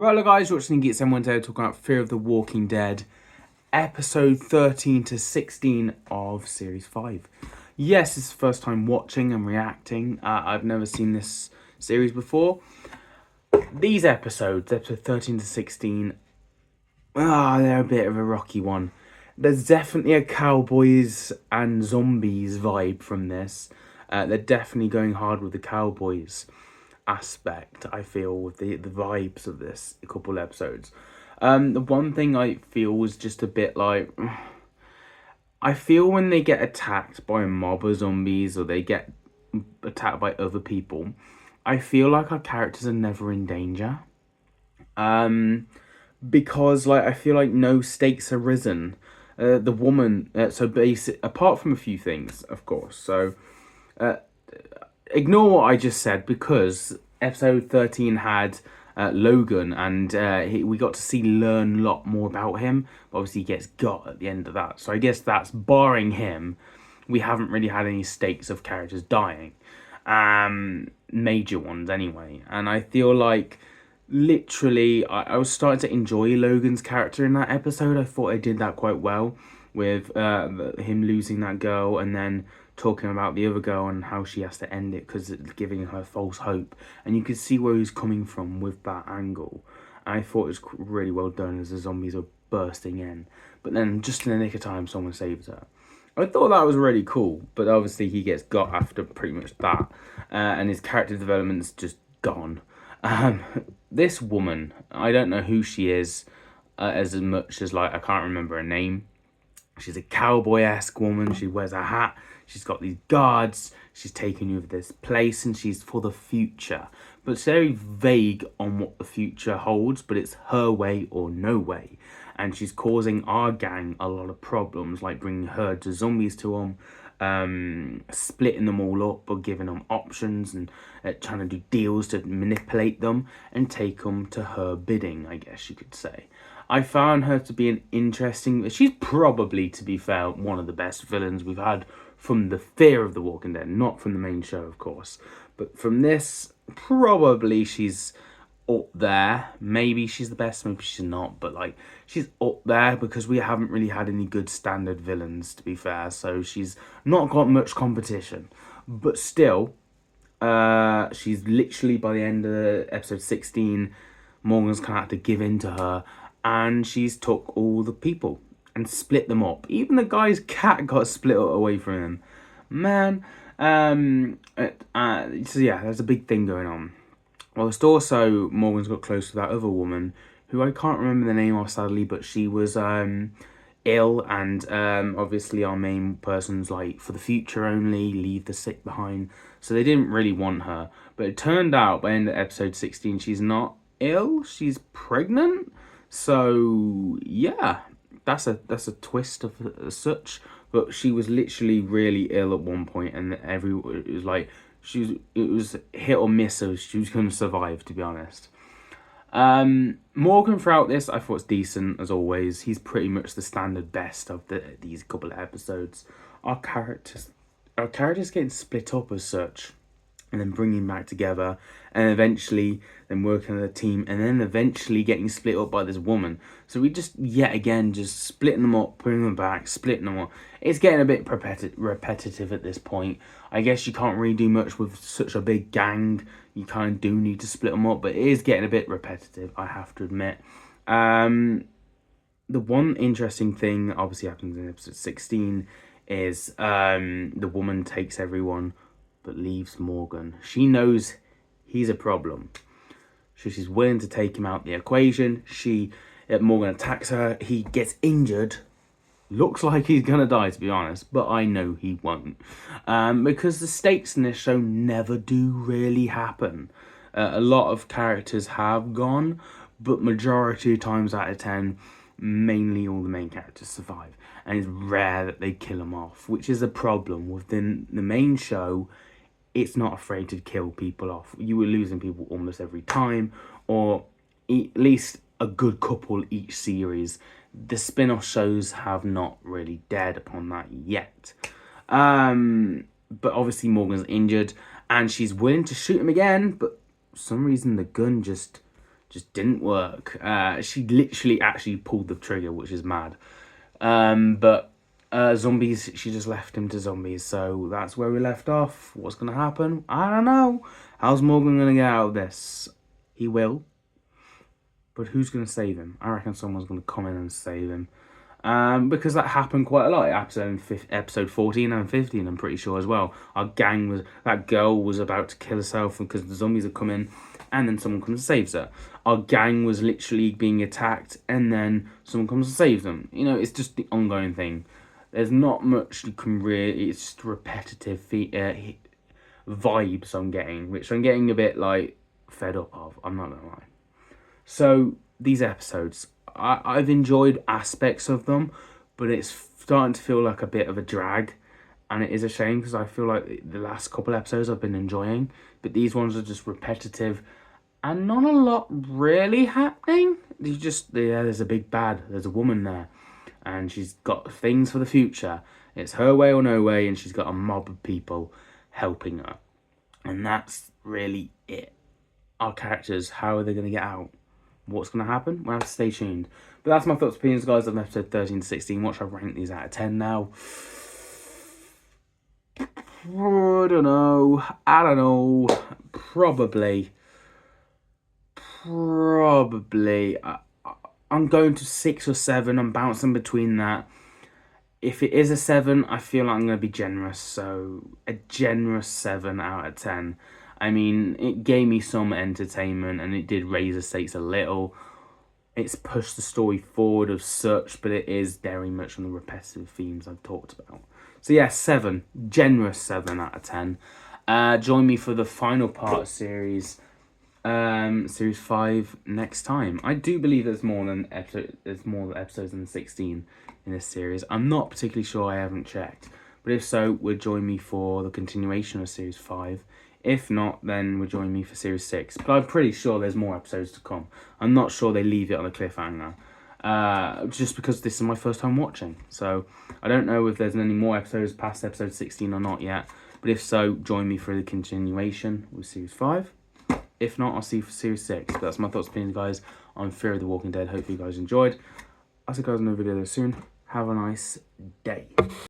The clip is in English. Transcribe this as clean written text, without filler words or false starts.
Right, hello guys, you're watching Geek Someone today talking about Fear of the Walking Dead, episode 13 to 16 of series 5. Yes, it's the first time watching and reacting. I've never seen this series before. These episodes, episode 13 to 16, they're a bit of a rocky one. There's definitely a cowboys and zombies vibe from this. They're definitely going hard with the cowboys aspect, I feel, with the vibes of this couple episodes. The one thing I feel was just a bit like, I feel when they get attacked by a mob of zombies or they get attacked by other people, I feel like our characters are never in danger. Because like I feel like no stakes are risen. The woman, so basic apart from a few things, of course. So ignore what I just said because episode 13 had Logan, and we got to learn a lot more about him. But obviously, he gets got at the end of that. So I guess that's barring him. We haven't really had any stakes of characters dying, major ones anyway. And I feel like literally, I was starting to enjoy Logan's character in that episode. I thought I did that quite well with him losing that girl and then talking about the other girl and how she has to end it because it's giving her false hope. And you could see where he's coming from with that angle. And I thought it was really well done as the zombies are bursting in. But then, just in the nick of time, someone saves her. I thought that was really cool, but obviously he gets got after pretty much that, and his character development's just gone. Um, this woman, I don't know who she is, as much as like I can't remember her name. She's a cowboy-esque woman. She wears a hat. She's got these guards. She's taking you over this place, and she's for the future. But it's very vague on what the future holds. But it's her way or no way, and she's causing our gang a lot of problems, like bringing herds of zombies to them, splitting them all up or giving them options and trying to do deals to manipulate them and take them to her bidding, I guess you could say. I found her to be an interesting... She's probably, to be fair, one of the best villains we've had from the Fear of the Walking Dead. Not from the main show, of course. But from this, probably she's up there. Maybe she's the best, maybe she's not. But, like, she's up there because we haven't really had any good standard villains, to be fair. So she's not got much competition. But still, she's literally, by the end of episode 16, Morgan's kind of had to give in to her, and she's took all the people and split them up. Even the guy's cat got split away from him. Man, so yeah, there's a big thing going on. Whilst also Morgan's got close to that other woman, who I can't remember the name of sadly, but she was ill, and obviously our main person's like, for the future only, leave the sick behind. So they didn't really want her. But it turned out by the end of episode 16, she's not ill, she's pregnant. So yeah, that's a twist of such. But she was literally really ill at one point, and it was like it was hit or miss. So she was going to survive, to be honest. Morgan throughout this, I thought was decent as always. He's pretty much the standard best of these couple of episodes. Our characters getting split up as such, and then bringing back together, and eventually then working as a team, and then eventually getting split up by this woman. So we just, yet again, just splitting them up, putting them back, splitting them up. It's getting a bit repetitive at this point. I guess you can't really do much with such a big gang. You kind of do need to split them up, but it is getting a bit repetitive, I have to admit. The one interesting thing obviously happens in episode 16 is the woman takes everyone but leaves Morgan. She knows he's a problem, so she's willing to take him out the equation. Morgan attacks her. He gets injured. Looks like he's gonna die, to be honest, but I know he won't, because the stakes in this show never do really happen. A lot of characters have gone, but majority of times out of 10, mainly all the main characters survive, and it's rare that they kill them off, which is a problem within the main show. It's not afraid to kill people off. You were losing people almost every time, or at least a good couple each series. The spin-off shows have not really dared upon that yet. But obviously Morgan's injured, and she's willing to shoot him again, but for some reason the gun just just didn't work. She literally actually pulled the trigger, which is mad. But zombies, she just left him to zombies. So that's where we left off. What's going to happen? I don't know. How's Morgan going to get out of this? He will. But who's going to save him? I reckon someone's going to come in and save him. Because that happened quite a lot. Episode 14 and 15, I'm pretty sure as well. That girl was about to kill herself because the zombies had come in, and then someone comes and saves her. Our gang was literally being attacked, and then someone comes and saves them. You know, it's just the ongoing thing. There's not much you can really. It's just repetitive vibes I'm getting, which I'm getting a bit like fed up of. I'm not gonna lie. So these episodes, I've enjoyed aspects of them, but it's starting to feel like a bit of a drag, and it is a shame because I feel like the last couple episodes I've been enjoying, but these ones are just repetitive and not a lot really happening. There's a big bad, there's a woman there, and she's got things for the future. It's her way or no way, and she's got a mob of people helping her, and that's really it. Our characters, how are they going to get out? What's going to happen? We'll have to stay tuned. But that's my thoughts and opinions, guys, on episode 13 to 16. What should I rank these out of 10 now? I don't know. Probably. I'm going to 6 or 7. I'm bouncing between that. If it is a 7, I feel like I'm going to be generous. So, a generous 7 out of 10. I mean, it gave me some entertainment, and it did raise the stakes a little. It's pushed the story forward of such, but it is very much on the repetitive themes I've talked about. So yeah, 7. Generous 7 out of 10. Join me for the final part of series 5 next time. I do believe there's more episodes than 16 in this series. I'm not particularly sure, I haven't checked. But if so, would join me for the continuation of series 5. If not, then would join me for series 6. But I'm pretty sure there's more episodes to come. I'm not sure they leave it on a cliffhanger. Just because this is my first time watching. So I don't know if there's any more episodes past episode 16 or not yet. But if so, join me for the continuation with series 5. If not, I'll see you for series 6. But that's my thoughts and opinions, guys, on Fear of the Walking Dead. Hopefully you guys enjoyed. I'll see you guys in another video soon. Have a nice day.